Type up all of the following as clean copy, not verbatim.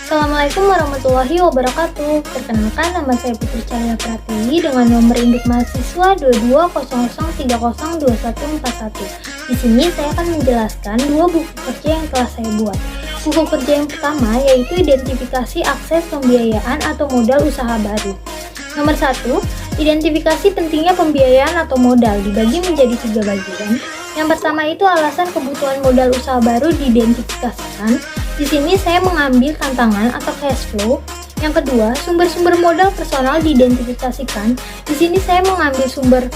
Assalamualaikum warahmatullahi wabarakatuh. Perkenalkan, nama saya Putri Cahaya Pratiwi dengan nomor induk mahasiswa 2200302141. Di sini saya akan menjelaskan dua buku kerja yang telah saya buat. Buku kerja yang pertama yaitu identifikasi akses pembiayaan atau modal usaha baru. Nomor 1, identifikasi pentingnya pembiayaan atau modal dibagi menjadi 3 bagian. Yang pertama itu alasan kebutuhan modal usaha baru diidentifikasikan. Di sini saya mengambil tantangan atau cash flow. Yang kedua, sumber-sumber modal personal diidentifikasikan. Di sini saya mengambil sumber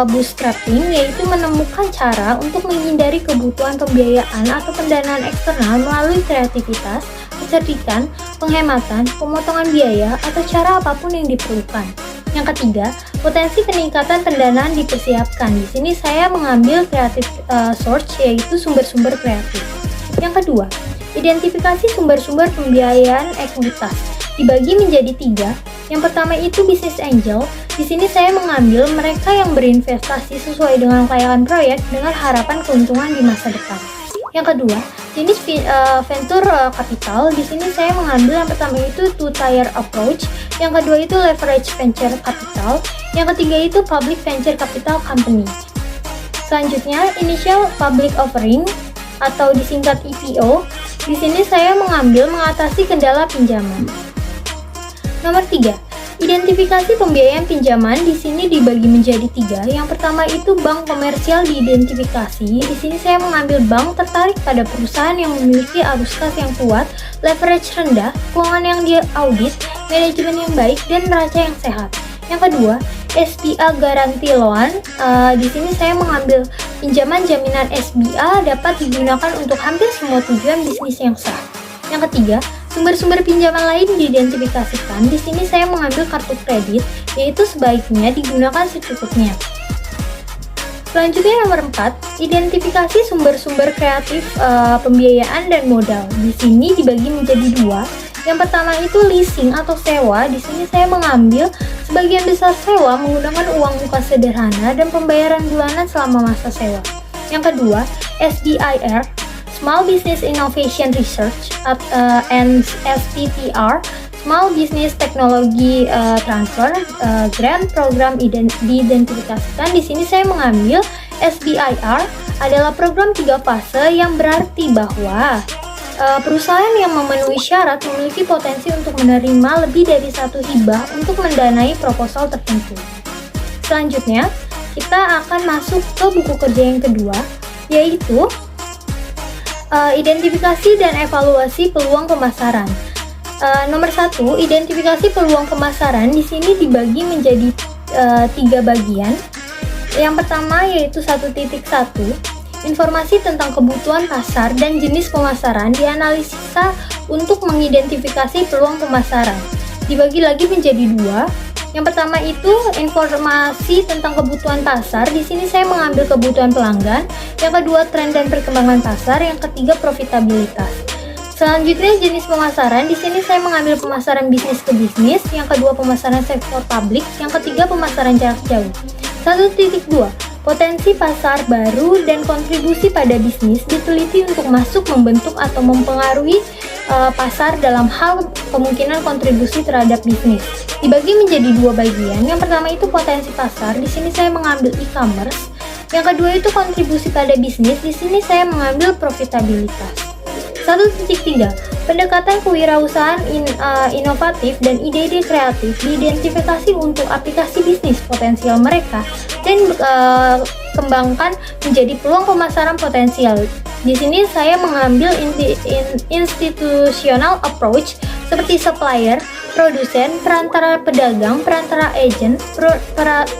bootstrapping, yaitu menemukan cara untuk menghindari kebutuhan pembiayaan atau pendanaan eksternal melalui kreativitas, kecerdikan, penghematan, pemotongan biaya, atau cara apapun yang diperlukan. Yang ketiga, potensi peningkatan pendanaan dipersiapkan. Di sini saya mengambil creative source, yaitu sumber-sumber kreatif. Yang kedua, identifikasi sumber-sumber pembiayaan ekuitas dibagi menjadi 3. Yang pertama itu business angel. Di sini saya mengambil mereka yang berinvestasi sesuai dengan kelayakan proyek dengan harapan keuntungan di masa depan. Yang kedua, jenis venture capital. Di sini saya mengambil yang pertama itu two-tier approach, yang kedua itu leverage venture capital, yang ketiga itu public venture capital company. Selanjutnya, initial public offering atau disingkat IPO. Di sini saya mengambil mengatasi kendala pinjaman. Nomor 3, identifikasi pembiayaan pinjaman. Di sini dibagi menjadi 3. Yang pertama itu bank komersial diidentifikasi. Di sini saya mengambil bank tertarik pada perusahaan yang memiliki arus kas yang kuat, leverage rendah, keuangan yang diaudit, manajemen yang baik, dan neraca yang sehat. Yang kedua, SBA Guarantee Loan. Di sini saya mengambil pinjaman jaminan SBA dapat digunakan untuk hampir semua tujuan bisnis yang sah. Yang ketiga, sumber-sumber pinjaman lain diidentifikasikan. Di sini saya mengambil kartu kredit, yaitu sebaiknya digunakan secukupnya. Selanjutnya nomor 4, identifikasi sumber-sumber kreatif pembiayaan dan modal. Di sini dibagi menjadi 2. Yang pertama itu leasing atau sewa. Di sini saya mengambil sebagian besar sewa menggunakan uang muka sederhana dan pembayaran bulanan selama masa sewa. Yang kedua, SBIR, Small Business Innovation Research and STTR, Small Business Technology Transfer Grant Program diidentifikasikan. Di sini saya mengambil SBIR adalah program 3 fase yang berarti bahwa perusahaan yang memenuhi syarat memiliki potensi untuk menerima lebih dari 1 hibah untuk mendanai proposal tertentu. Selanjutnya, kita akan masuk ke buku kerja yang kedua, yaitu identifikasi dan evaluasi peluang pemasaran. Nomor 1, identifikasi peluang pemasaran. Di sini dibagi menjadi 3 bagian. Yang pertama yaitu 1.1. Informasi tentang kebutuhan pasar dan jenis pemasaran dianalisa untuk mengidentifikasi peluang pemasaran. Dibagi lagi menjadi 2. Yang pertama itu informasi tentang kebutuhan pasar. Di sini saya mengambil kebutuhan pelanggan. Yang kedua, tren dan perkembangan pasar. Yang ketiga, profitabilitas. Selanjutnya, jenis pemasaran. Di sini saya mengambil pemasaran bisnis ke bisnis. Yang kedua, pemasaran sektor publik. Yang ketiga, pemasaran jarak jauh. 1.2. Potensi pasar baru dan kontribusi pada bisnis diteliti untuk masuk, membentuk, atau mempengaruhi pasar dalam hal kemungkinan kontribusi terhadap bisnis. Dibagi menjadi 2 bagian. Yang pertama itu potensi pasar. Di sini saya mengambil e-commerce. Yang kedua itu kontribusi pada bisnis. Di sini saya mengambil profitabilitas. 1.3. Pendekatan kewirausahaan inovatif dan ide-ide kreatif diidentifikasi untuk aplikasi bisnis potensial mereka dan kembangkan menjadi peluang pemasaran potensial. Di sini saya mengambil institutional approach seperti supplier, produsen, perantara pedagang, perantara agent,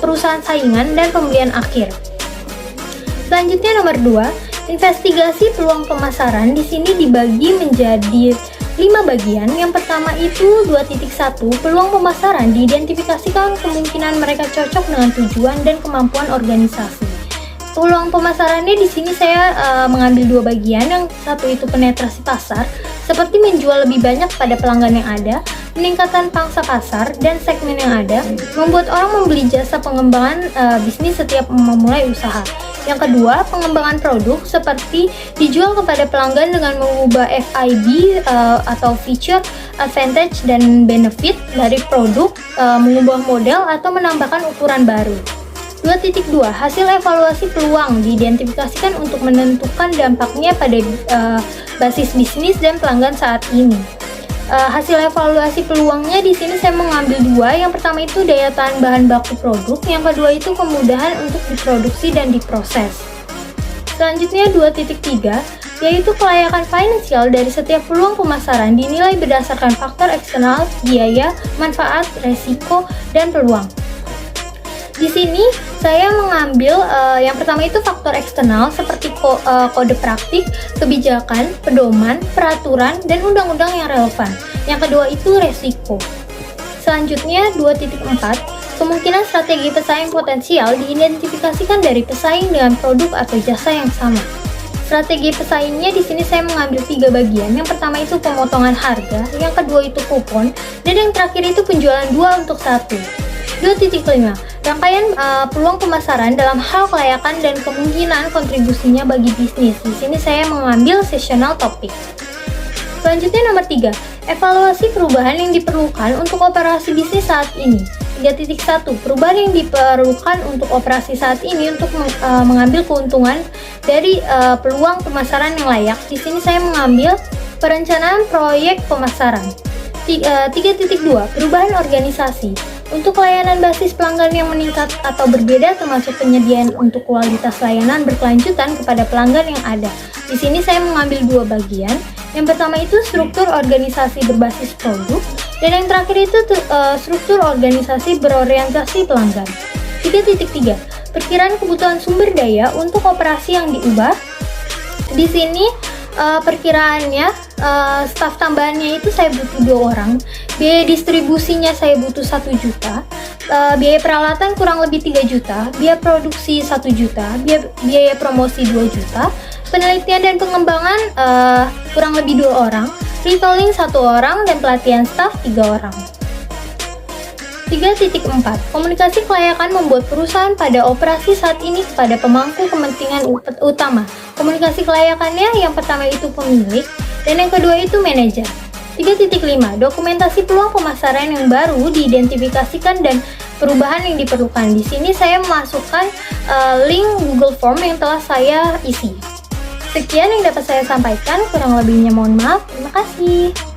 perusahaan saingan, dan pembelian akhir. Selanjutnya nomor 2. Investigasi peluang pemasaran. Di sini dibagi menjadi 5 bagian. Yang pertama itu 2.1. Peluang pemasaran diidentifikasikan kemungkinan mereka cocok dengan tujuan dan kemampuan organisasi. Peluang pemasarannya di sini saya mengambil 2 bagian. Yang satu itu penetrasi pasar, seperti menjual lebih banyak pada pelanggan yang ada, peningkatan pangsa pasar dan segmen yang ada, membuat orang membeli jasa pengembangan bisnis setiap memulai usaha. Yang kedua, pengembangan produk seperti dijual kepada pelanggan dengan mengubah FIB atau feature advantage dan benefit dari produk, mengubah model atau menambahkan ukuran baru. 2.2 Hasil evaluasi peluang diidentifikasikan untuk menentukan dampaknya pada basis bisnis dan pelanggan saat ini. Hasil evaluasi peluangnya di sini saya mengambil dua. Yang pertama itu daya tahan bahan baku produk, yang kedua itu kemudahan untuk diproduksi dan diproses. Selanjutnya 2.3 yaitu kelayakan finansial dari setiap peluang pemasaran dinilai berdasarkan faktor eksternal, biaya, manfaat, resiko, dan peluang. Di sini saya mengambil yang pertama itu faktor eksternal seperti kode praktik, kebijakan, pedoman, peraturan, dan undang-undang yang relevan. Yang kedua itu resiko. Selanjutnya 2.4 kemungkinan strategi pesaing potensial diidentifikasikan dari pesaing dengan produk atau jasa yang sama. Strategi pesaingnya di sini saya mengambil 3 bagian. Yang pertama itu pemotongan harga, yang kedua itu kupon, dan yang terakhir itu penjualan 2 untuk 1. 2.5 Rangkaian peluang pemasaran dalam hal kelayakan dan kemungkinan kontribusinya bagi bisnis. Di sini saya mengambil seasonal topic. Selanjutnya nomor 3, evaluasi perubahan yang diperlukan untuk operasi bisnis saat ini. 3.1 Perubahan yang diperlukan untuk operasi saat ini untuk mengambil keuntungan dari peluang pemasaran yang layak. Di sini saya mengambil perencanaan proyek pemasaran. 3.2 Perubahan organisasi. Untuk layanan basis pelanggan yang meningkat atau berbeda, termasuk penyediaan untuk kualitas layanan berkelanjutan kepada pelanggan yang ada. Di sini saya mengambil 2 bagian. Yang pertama itu struktur organisasi berbasis produk, dan yang terakhir itu struktur organisasi berorientasi pelanggan. 3.3 Perkiraan kebutuhan sumber daya untuk operasi yang diubah. Di sini perkiraannya staf tambahannya itu saya butuh 2 orang, biaya distribusinya saya butuh 1 juta, biaya peralatan kurang lebih 3 juta, biaya produksi 1 juta, biaya promosi 2 juta, penelitian dan pengembangan kurang lebih 2 orang, retooling 1 orang, dan pelatihan staf 3 orang. 3.4 Komunikasi kelayakan membuat perusahaan pada operasi saat ini kepada pemangku kepentingan utama. Komunikasi kelayakannya yang pertama itu pemilik, dan yang kedua itu manajer. 3.5 Dokumentasi peluang pemasaran yang baru diidentifikasikan dan perubahan yang diperlukan. Di sini saya memasukkan link Google Form yang telah saya isi. Sekian yang dapat saya sampaikan, kurang lebihnya mohon maaf. Terima kasih.